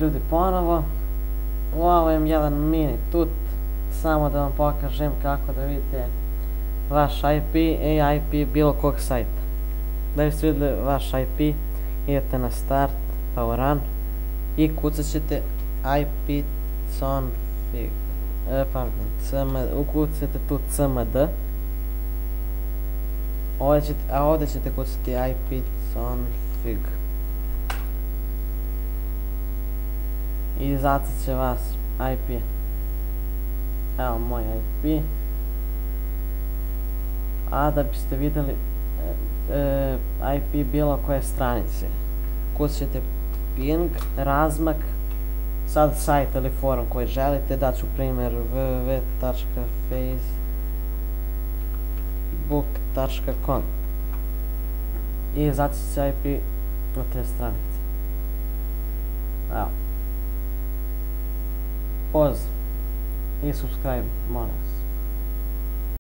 Ljudi, ponovo u ovom jedan mini tut samo da vam pokažem kako da vidite vaš IP i IP bilo kog sajta. Da biste vidjeli vaš IP, idete na start pa u run i kucat ćete ipconfig, ukucate tu cmd, a ovdje ćete kucati ipconfig i izacet će vas IP. Evo moj IP. A da biste vidjeli IP bilo koje stranice, kucat ćete ping, razmak, sad sajt ili forum koji želite, daću primjer www.facebook.com i izacet će IP od te stranice. Evo. Pause i subscribe, molim vas.